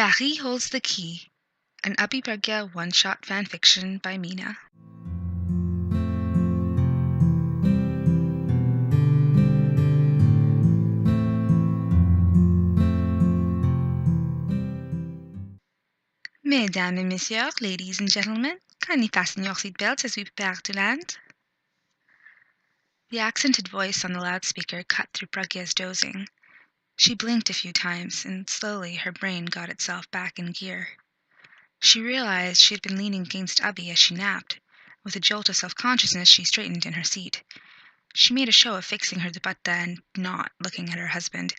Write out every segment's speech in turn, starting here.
Paris Holds the Key, an AbhiGya one-shot fanfiction by Mina. Mesdames et messieurs, ladies and gentlemen, kindly fasten your seatbelts as we prepare to land. The accented voice on the loudspeaker cut through Pragya's dozing. She blinked a few times, and slowly her brain got itself back in gear. She realized she had been leaning against Abhi as she napped. With a jolt of self-consciousness, she straightened in her seat. She made a show of fixing her dupatta and not looking at her husband,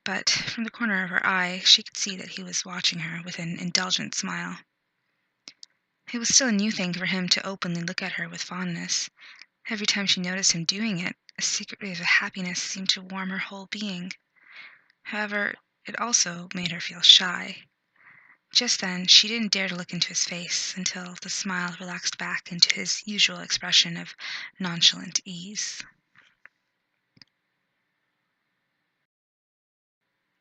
but from the corner of her eye she could see that he was watching her with an indulgent smile. It was still a new thing for him to openly look at her with fondness. Every time she noticed him doing it, a secret wave of happiness seemed to warm her whole being. However, it also made her feel shy. Just then, she didn't dare to look into his face until the smile relaxed back into his usual expression of nonchalant ease.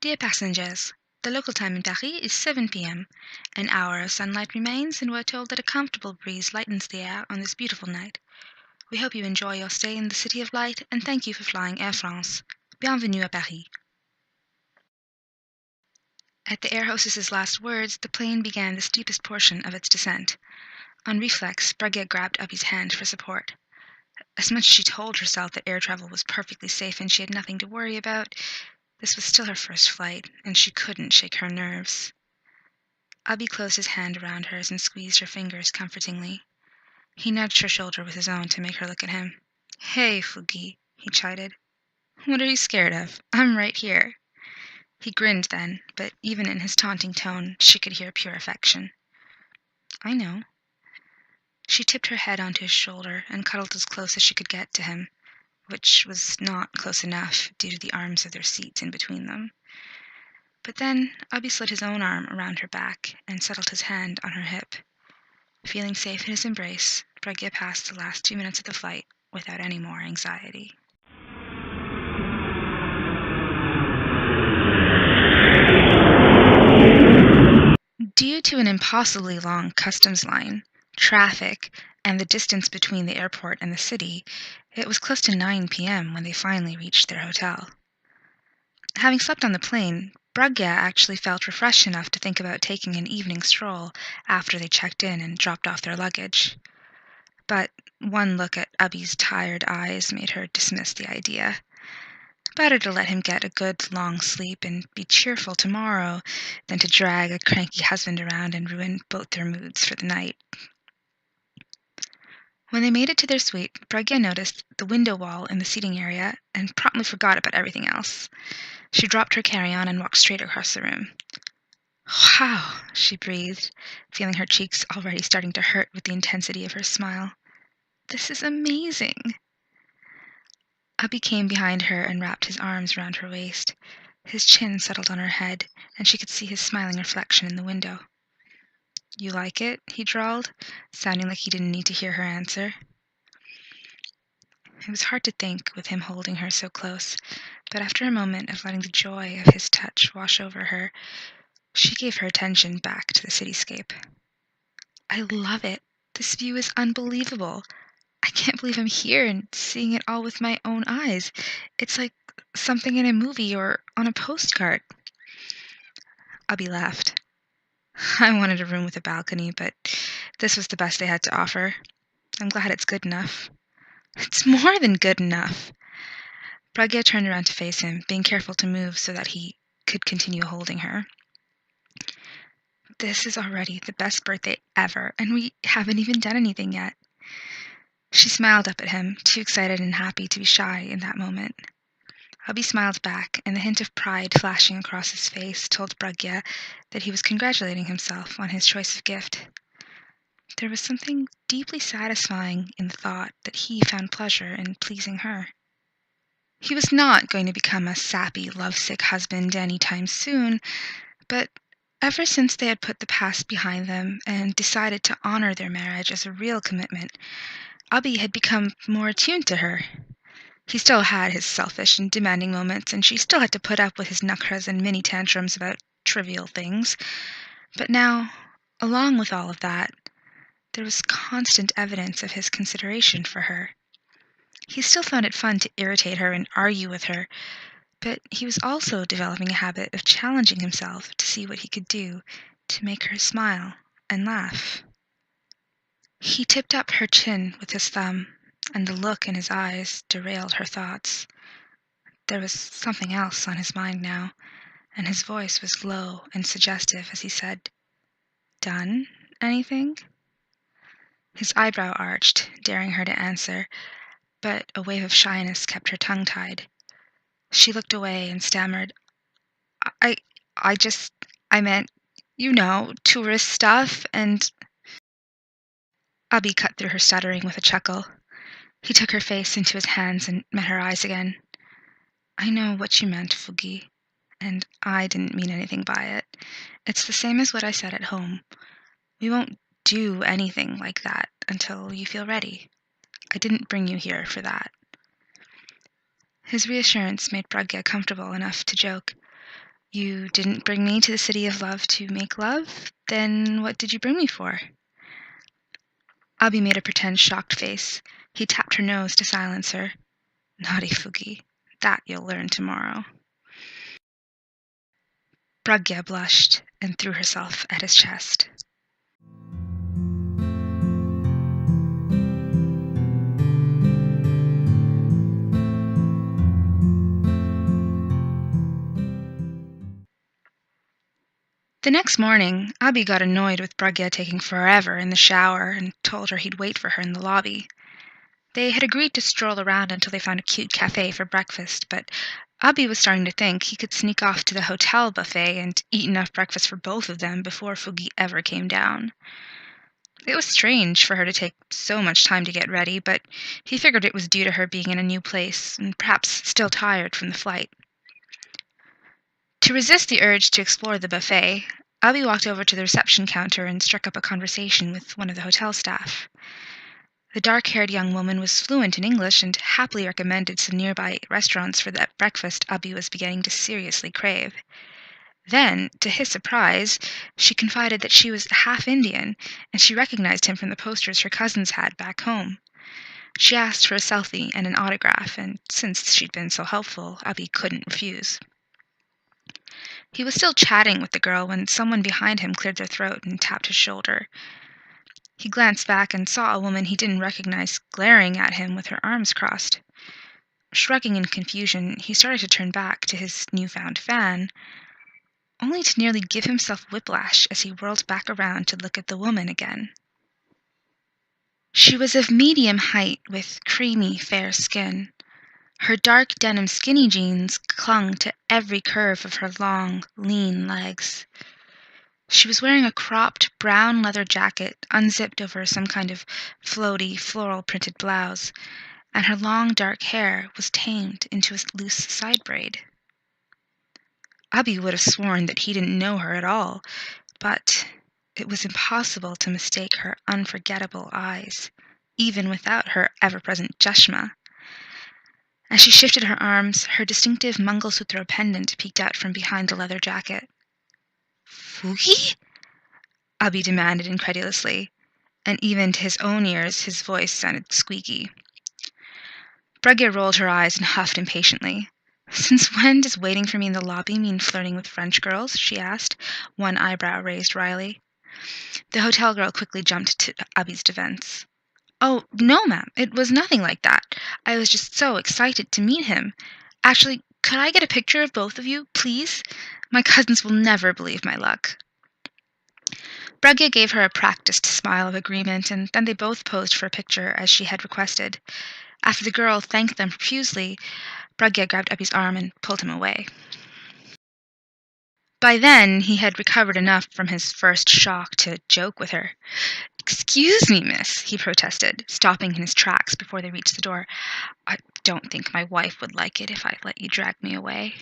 Dear passengers, the local time in Paris is 7 p.m. An hour of sunlight remains, and we're told that a comfortable breeze lightens the air on this beautiful night. We hope you enjoy your stay in the City of Light, and thank you for flying Air France. Bienvenue à Paris. At the air hostess's last words, the plane began the steepest portion of its descent. On reflex, Pragya grabbed Abhi's hand for support. As much as she told herself that air travel was perfectly safe and she had nothing to worry about, this was still her first flight, and she couldn't shake her nerves. Abhi closed his hand around hers and squeezed her fingers comfortingly. He nudged her shoulder with his own to make her look at him. "Hey, Fugi," he chided. "What are you scared of? I'm right here." He grinned then, but even in his taunting tone, she could hear pure affection. "I know." She tipped her head onto his shoulder and cuddled as close as she could get to him, which was not close enough due to the arms of their seats in between them. But then Abhi slid his own arm around her back and settled his hand on her hip. Feeling safe in his embrace, Pragya passed the last 2 minutes of the flight without any more anxiety. Due to an impossibly long customs line, traffic, and the distance between the airport and the city, it was close to 9 p.m. when they finally reached their hotel. Having slept on the plane, Pragya actually felt refreshed enough to think about taking an evening stroll after they checked in and dropped off their luggage. But one look at Abhi's tired eyes made her dismiss the idea. Better to let him get a good long sleep and be cheerful tomorrow than to drag a cranky husband around and ruin both their moods for the night. When they made it to their suite, Pragya noticed the window wall in the seating area and promptly forgot about everything else. She dropped her carry-on and walked straight across the room. "Wow," she breathed, feeling her cheeks already starting to hurt with the intensity of her smile. "This is amazing." Abhi came behind her and wrapped his arms around her waist. His chin settled on her head, and she could see his smiling reflection in the window. "You like it?" he drawled, sounding like he didn't need to hear her answer. It was hard to think with him holding her so close, but after a moment of letting the joy of his touch wash over her, she gave her attention back to the cityscape. "I love it. This view is unbelievable. I can't believe I'm here and seeing it all with my own eyes. It's like something in a movie or on a postcard." Abhi laughed. "I wanted a room with a balcony, but this was the best they had to offer. I'm glad it's good enough." "It's more than good enough." Pragya turned around to face him, being careful to move so that he could continue holding her. "This is already the best birthday ever, and we haven't even done anything yet." She smiled up at him, too excited and happy to be shy in that moment. Abhi smiled back, and the hint of pride flashing across his face told Pragya that he was congratulating himself on his choice of gift. There was something deeply satisfying in the thought that he found pleasure in pleasing her. He was not going to become a sappy, lovesick husband any time soon, but ever since they had put the past behind them and decided to honor their marriage as a real commitment, Abhi had become more attuned to her. He still had his selfish and demanding moments, and she still had to put up with his nakhras and mini tantrums about trivial things. But now, along with all of that, there was constant evidence of his consideration for her. He still found it fun to irritate her and argue with her, but he was also developing a habit of challenging himself to see what he could do to make her smile and laugh. He tipped up her chin with his thumb, and the look in his eyes derailed her thoughts. There was something else on his mind now, and his voice was low and suggestive as he said, "Done anything?" His eyebrow arched, daring her to answer, but a wave of shyness kept her tongue tied. She looked away and stammered, I, I meant, tourist stuff, and Abhi cut through her stuttering with a chuckle. He took her face into his hands and met her eyes again. "I know what you meant, Fugi, and I didn't mean anything by it. It's the same as what I said at home. We won't do anything like that until you feel ready. I didn't bring you here for that." His reassurance made Pragya comfortable enough to joke, "You didn't bring me to the city of love to make love? Then what did you bring me for?" Abhi made a pretend shocked face. He tapped her nose to silence her. "Naughty Fugi. That you'll learn tomorrow." Pragya blushed and threw herself at his chest. The next morning, Abhi got annoyed with Pragya taking forever in the shower and told her he'd wait for her in the lobby. They had agreed to stroll around until they found a cute cafe for breakfast, but Abhi was starting to think he could sneak off to the hotel buffet and eat enough breakfast for both of them before Fugi ever came down. It was strange for her to take so much time to get ready, but he figured it was due to her being in a new place and perhaps still tired from the flight. To resist the urge to explore the buffet, Abhi walked over to the reception counter and struck up a conversation with one of the hotel staff. The dark-haired young woman was fluent in English and happily recommended some nearby restaurants for that breakfast Abhi was beginning to seriously crave. Then, to his surprise, she confided that she was half Indian, and she recognized him from the posters her cousins had back home. She asked for a selfie and an autograph, and since she'd been so helpful, Abhi couldn't refuse. He was still chatting with the girl when someone behind him cleared their throat and tapped his shoulder. He glanced back and saw a woman he didn't recognize glaring at him with her arms crossed. Shrugging in confusion, he started to turn back to his newfound fan, only to nearly give himself whiplash as he whirled back around to look at the woman again. She was of medium height with creamy, fair skin. Her dark denim skinny jeans clung to every curve of her long, lean legs. She was wearing a cropped brown leather jacket unzipped over some kind of floaty, floral-printed blouse, and her long dark hair was tamed into a loose side braid. Abhi would have sworn that he didn't know her at all, but it was impossible to mistake her unforgettable eyes, even without her ever-present chashma. As she shifted her arms, her distinctive Mangalsutra pendant peeked out from behind the leather jacket. "Fugi?" Abhi demanded incredulously, and even to his own ears his voice sounded squeaky. Pragya rolled her eyes and huffed impatiently. "Since when does waiting for me in the lobby mean flirting with French girls?" she asked, one eyebrow raised wryly. The hotel girl quickly jumped to Abhi's defense. "Oh, no, ma'am, it was nothing like that. I was just so excited to meet him. Actually, could I get a picture of both of you, please? My cousins will never believe my luck." Pragya gave her a practiced smile of agreement, and then they both posed for a picture as she had requested. After the girl thanked them profusely, Pragya grabbed Abhi's arm and pulled him away. By then, he had recovered enough from his first shock to joke with her. "Excuse me, miss," he protested, stopping in his tracks before they reached the door. "I don't think my wife would like it if I let you drag me away."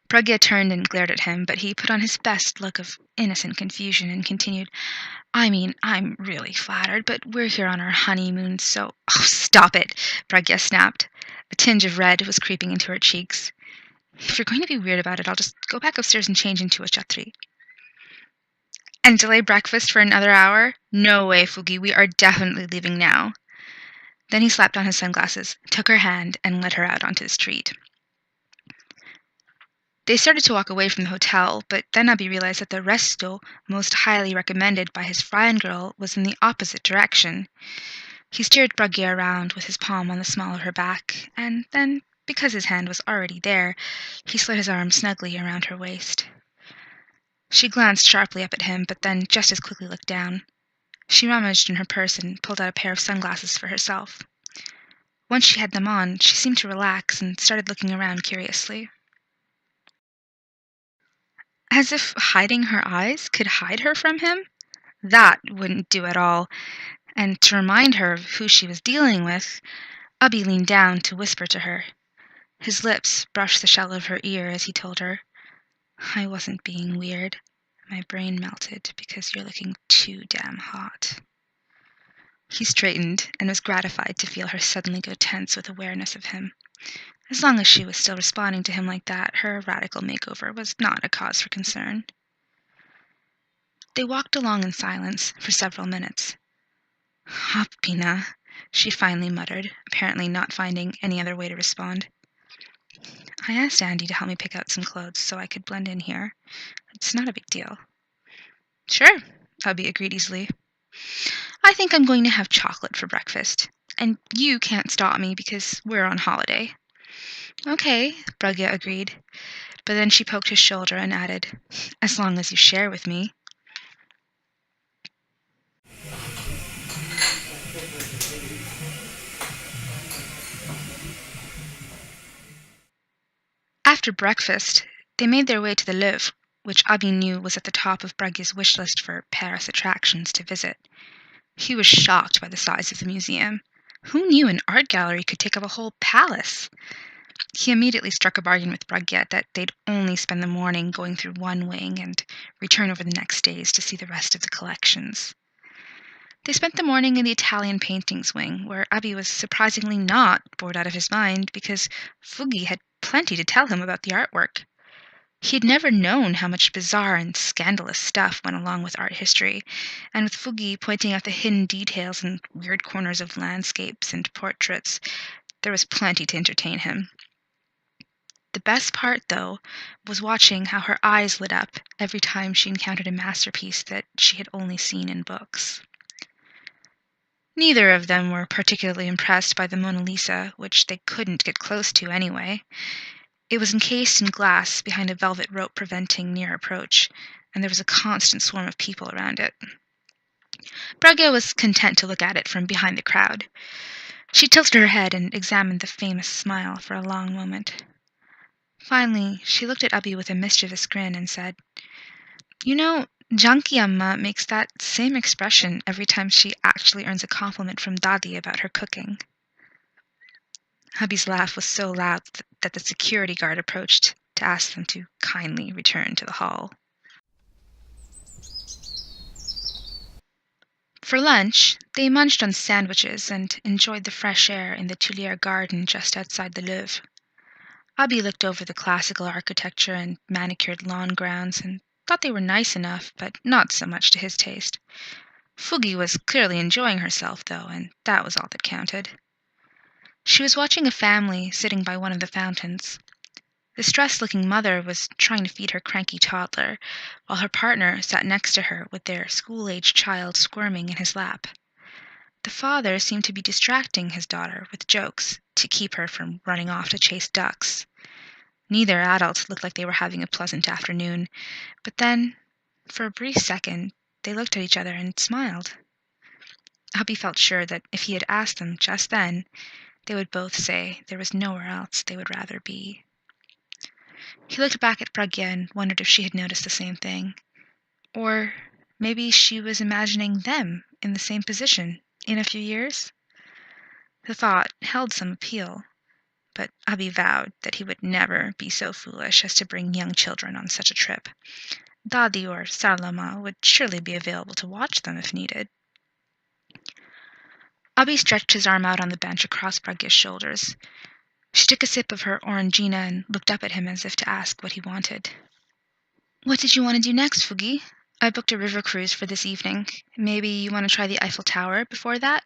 Pragya turned and glared at him, but he put on his best look of innocent confusion and continued, "I mean, I'm really flattered, but we're here on our honeymoon, so—" "Oh, stop it!" Pragya snapped. A tinge of red was creeping into her cheeks. If you're going to be weird about it, I'll just go back upstairs and change into a chhatri. And delay breakfast for another hour? No way, Fugi, we are definitely leaving now. Then he slapped on his sunglasses, took her hand, and led her out onto the street. They started to walk away from the hotel, but then Abhi realized that the resto most highly recommended by his friend girl was in the opposite direction. He steered Pragya around with his palm on the small of her back, and then, because his hand was already there, he slid his arm snugly around her waist. She glanced sharply up at him, but then just as quickly looked down. She rummaged in her purse and pulled out a pair of sunglasses for herself. Once she had them on, she seemed to relax and started looking around curiously. As if hiding her eyes could hide her from him? That wouldn't do at all. And to remind her of who she was dealing with, Abhi leaned down to whisper to her. His lips brushed the shell of her ear as he told her, I wasn't being weird. My brain melted because you're looking too damn hot. He straightened and was gratified to feel her suddenly go tense with awareness of him. As long as she was still responding to him like that, her radical makeover was not a cause for concern. They walked along in silence for several minutes. Mina, she finally muttered, apparently not finding any other way to respond. I asked Andy to help me pick out some clothes so I could blend in here. It's not a big deal. Sure, Abhi agreed easily. I think I'm going to have chocolate for breakfast, and you can't stop me because we're on holiday. Okay, Pragya agreed, but then she poked his shoulder and added, as long as you share with me. After breakfast, they made their way to the Louvre, which Abhi knew was at the top of Pragya's wish list for Paris attractions to visit. He was shocked by the size of the museum. Who knew an art gallery could take up a whole palace? He immediately struck a bargain with Pragya that they'd only spend the morning going through one wing and return over the next days to see the rest of the collections. They spent the morning in the Italian paintings wing, where Abhi was surprisingly not bored out of his mind because Fugi had plenty to tell him about the artwork. He had never known how much bizarre and scandalous stuff went along with art history, and with Fugi pointing out the hidden details and weird corners of landscapes and portraits, there was plenty to entertain him. The best part, though, was watching how her eyes lit up every time she encountered a masterpiece that she had only seen in books. Neither of them were particularly impressed by the Mona Lisa, which they couldn't get close to anyway. It was encased in glass behind a velvet rope preventing near approach, and there was a constant swarm of people around it. Pragya was content to look at it from behind the crowd. She tilted her head and examined the famous smile for a long moment. Finally, she looked at Abhi with a mischievous grin and said, You know, Janki Amma makes that same expression every time she actually earns a compliment from Dadi about her cooking. Abhi's laugh was so loud that the security guard approached to ask them to kindly return to the hall. For lunch, they munched on sandwiches and enjoyed the fresh air in the Tuileries garden just outside the Louvre. Abhi looked over the classical architecture and manicured lawn grounds and thought they were nice enough, but not so much to his taste. Fugi was clearly enjoying herself, though, and that was all that counted. She was watching a family sitting by one of the fountains. The stressed-looking mother was trying to feed her cranky toddler, while her partner sat next to her with their school-aged child squirming in his lap. The father seemed to be distracting his daughter with jokes to keep her from running off to chase ducks. Neither adult looked like they were having a pleasant afternoon, but then, for a brief second, they looked at each other and smiled. Abhi felt sure that if he had asked them just then, they would both say there was nowhere else they would rather be. He looked back at Pragya and wondered if she had noticed the same thing. Or maybe she was imagining them in the same position in a few years? The thought held some appeal, but Abhi vowed that he would never be so foolish as to bring young children on such a trip. Dadi or Sarlama would surely be available to watch them if needed. Abhi stretched his arm out on the bench across Pragya's shoulders. She took a sip of her orangina and looked up at him as if to ask what he wanted. "What did you want to do next, Fugi? I booked a river cruise for this evening. Maybe you want to try the Eiffel Tower before that?"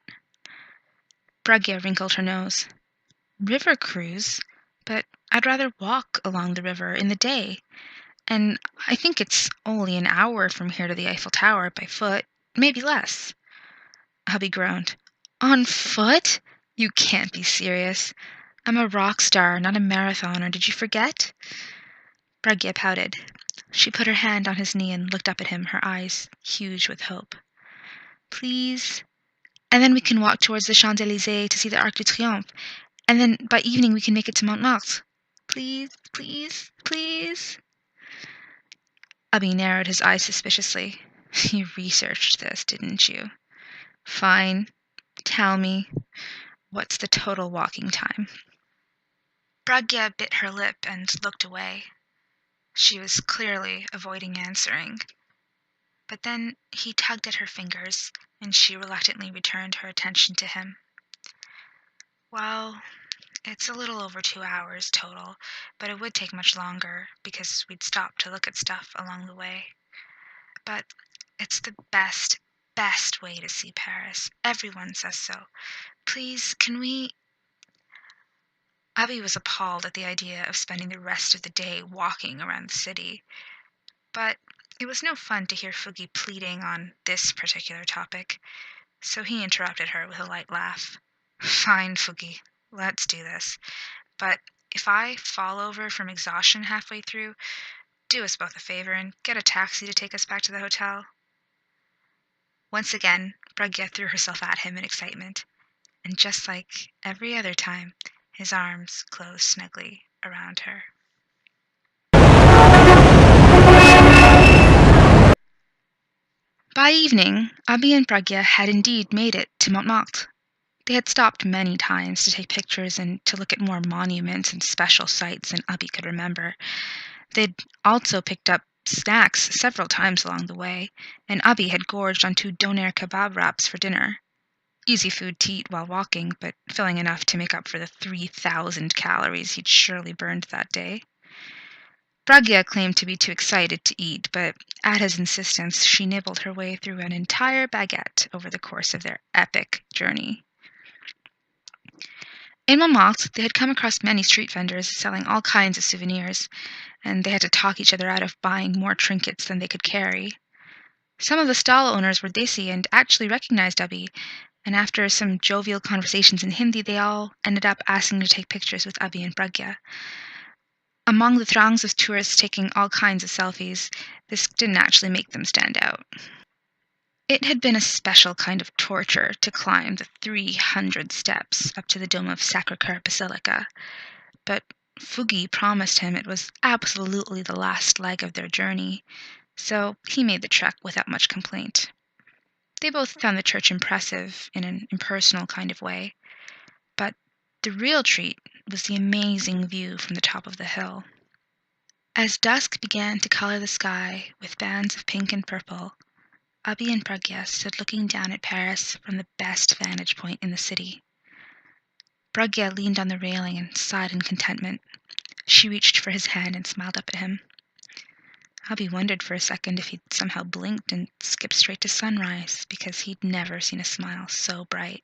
Pragya wrinkled her nose. "River cruise? But I'd rather walk along the river in the day. And I think it's only an hour from here to the Eiffel Tower by foot, maybe less." Abhi groaned. "On foot? You can't be serious. I'm a rock star, not a marathoner. Did you forget?" Pragya pouted. She put her hand on his knee and looked up at him, her eyes huge with hope. "Please? And then we can walk towards the Champs-Élysées to see the Arc de Triomphe. And then by evening we can make it to Montmartre. Please, please, please." Abhi narrowed his eyes suspiciously. "You researched this, didn't you? Fine. Tell me, what's the total walking time?" Pragya bit her lip and looked away. She was clearly avoiding answering. But then he tugged at her fingers, and she reluctantly returned her attention to him. "Well, it's a little over 2 hours total, but it would take much longer because we'd stop to look at stuff along the way. But it's the best way to see Paris. Everyone says so. Please, can we—" Abhi was appalled at the idea of spending the rest of the day walking around the city. But it was no fun to hear Fugi pleading on this particular topic, so he interrupted her with a light laugh. "Fine, Fugi, let's do this. But if I fall over from exhaustion halfway through, do us both a favor and get a taxi to take us back to the hotel." Once again, Pragya threw herself at him in excitement, and just like every other time, his arms closed snugly around her. By evening, Abhi and Pragya had indeed made it to Montmartre. They had stopped many times to take pictures and to look at more monuments and special sights than Abhi could remember. They'd also picked up snacks several times along the way, and Abhi had gorged on 2 doner kebab wraps for dinner. Easy food to eat while walking, but filling enough to make up for the 3,000 calories he'd surely burned that day. Pragya claimed to be too excited to eat, but at his insistence, she nibbled her way through an entire baguette over the course of their epic journey. In Montmartre, they had come across many street vendors selling all kinds of souvenirs, and they had to talk each other out of buying more trinkets than they could carry. Some of the stall owners were Desi and actually recognized Abhi, and after some jovial conversations in Hindi, they all ended up asking to take pictures with Abhi and Pragya. Among the throngs of tourists taking all kinds of selfies, this didn't actually make them stand out. It had been a special kind of torture to climb the 300 steps up to the dome of Sacré-Cœur Basilica, but Fugi promised him it was absolutely the last leg of their journey, so he made the trek without much complaint. They both found the church impressive in an impersonal kind of way, but the real treat was the amazing view from the top of the hill. As dusk began to color the sky with bands of pink and purple, Abhi and Pragya stood looking down at Paris from the best vantage point in the city. Pragya leaned on the railing and sighed in contentment. She reached for his hand and smiled up at him. Abhi wondered for a second if he'd somehow blinked and skipped straight to sunrise, because he'd never seen a smile so bright.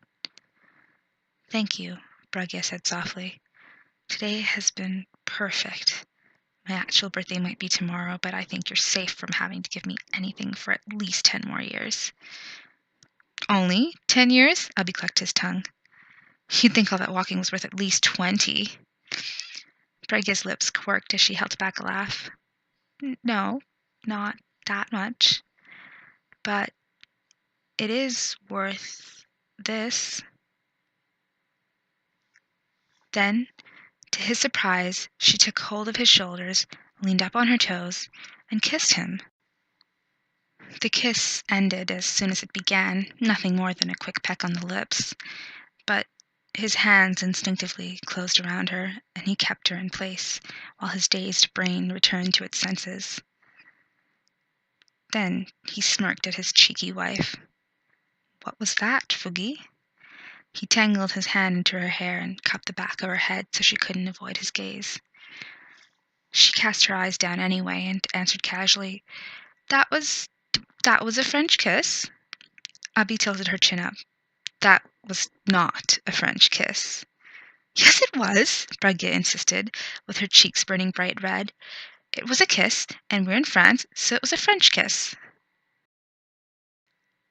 "Thank you," Pragya said softly. "Today has been perfect. My actual birthday might be tomorrow, but I think you're safe from having to give me anything for at least 10 more years." "Only 10 years?" Abhi clucked his tongue. "You'd think all that walking was worth at least 20. Pragya's lips quirked as she held back a laugh. "No, not that much. But it is worth this." Then, to his surprise, she took hold of his shoulders, leaned up on her toes, and kissed him. The kiss ended as soon as it began, nothing more than a quick peck on the lips. But his hands instinctively closed around her, and he kept her in place, while his dazed brain returned to its senses. Then he smirked at his cheeky wife. "What was that, Fugi?" He tangled his hand into her hair and cupped the back of her head so she couldn't avoid his gaze. She cast her eyes down anyway and answered casually, That was a French kiss." Abhi tilted her chin up. "That was not a French kiss." "Yes, it was," Pragya insisted, with her cheeks burning bright red. "It was a kiss, and we're in France, so it was a French kiss."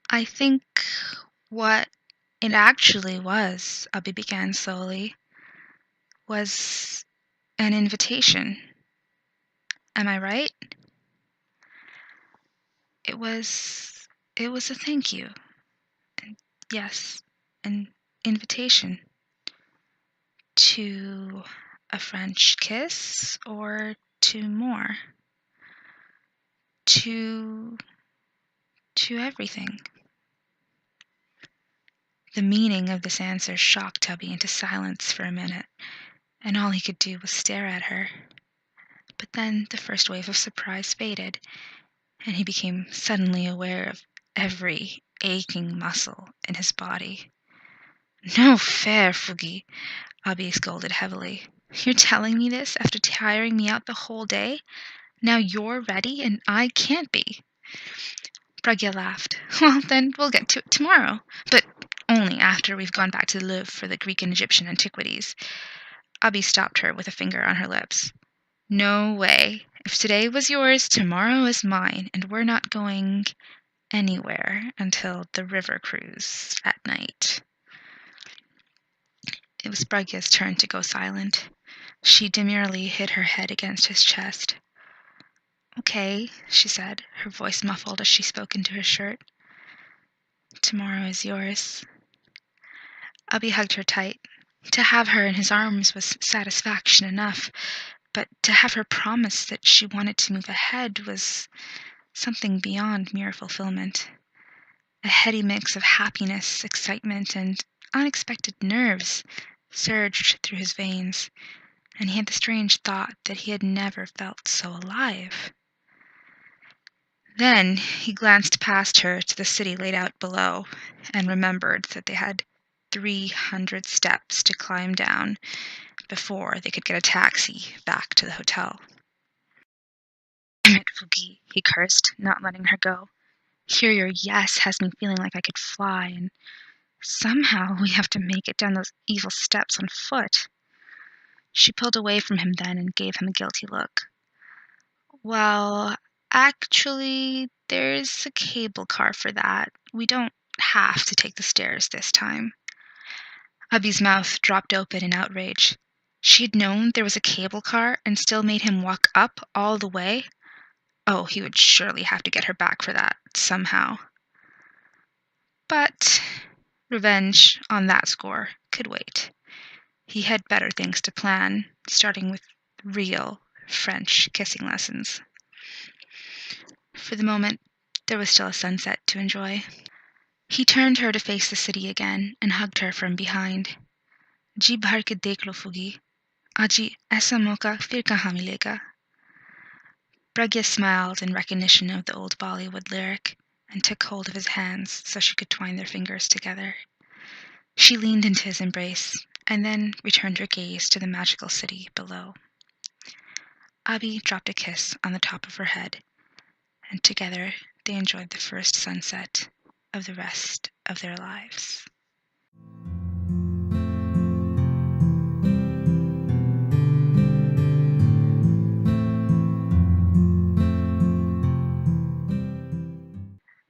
"I think what it actually was," Abhi began slowly, "was an invitation. Am I right? It was a thank you. And yes, an invitation to a French kiss or to more. To everything." The meaning of this answer shocked Tubby into silence for a minute, and all he could do was stare at her. But then the first wave of surprise faded, and he became suddenly aware of every aching muscle in his body. "No fair, Fugi," Abhi scolded heavily. "You're telling me this after tiring me out the whole day? Now you're ready and I can't be." Pragya laughed. "Well, then we'll get to it tomorrow, but only after we've gone back to the Louvre for the Greek and Egyptian antiquities." Abhi stopped her with a finger on her lips. "No way. If today was yours, tomorrow is mine, and we're not going anywhere until the river cruise at night." It was Pragya's turn to go silent. She demurely hid her head against his chest. "Okay," she said, her voice muffled as she spoke into his shirt. "Tomorrow is yours." Abhi hugged her tight. To have her in his arms was satisfaction enough, but to have her promise that she wanted to move ahead was something beyond mere fulfillment. A heady mix of happiness, excitement, and unexpected nerves surged through his veins, and he had the strange thought that he had never felt so alive. Then he glanced past her to the city laid out below, and remembered that they had 300 steps to climb down before they could get a taxi back to the hotel. "Damn it, Fugi," he cursed, not letting her go. "Here your yes has me feeling like I could fly, and somehow we have to make it down those evil steps on foot." She pulled away from him then and gave him a guilty look. "Well, actually, there's a cable car for that. We don't have to take the stairs this time." Abhi's mouth dropped open in outrage. She had known there was a cable car and still made him walk up all the way? Oh, he would surely have to get her back for that, somehow. But revenge on that score could wait. He had better things to plan, starting with real French kissing lessons. For the moment, there was still a sunset to enjoy. He turned her to face the city again and hugged her from behind. "जी भर के देख लो फुगी, आजी ऐसा मौका फिर कहाँ मिलेगा." Pragya smiled in recognition of the old Bollywood lyric and took hold of his hands so she could twine their fingers together. She leaned into his embrace and then returned her gaze to the magical city below. Abhi dropped a kiss on the top of her head, and together they enjoyed the first sunset of the rest of their lives.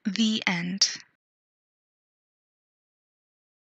The end.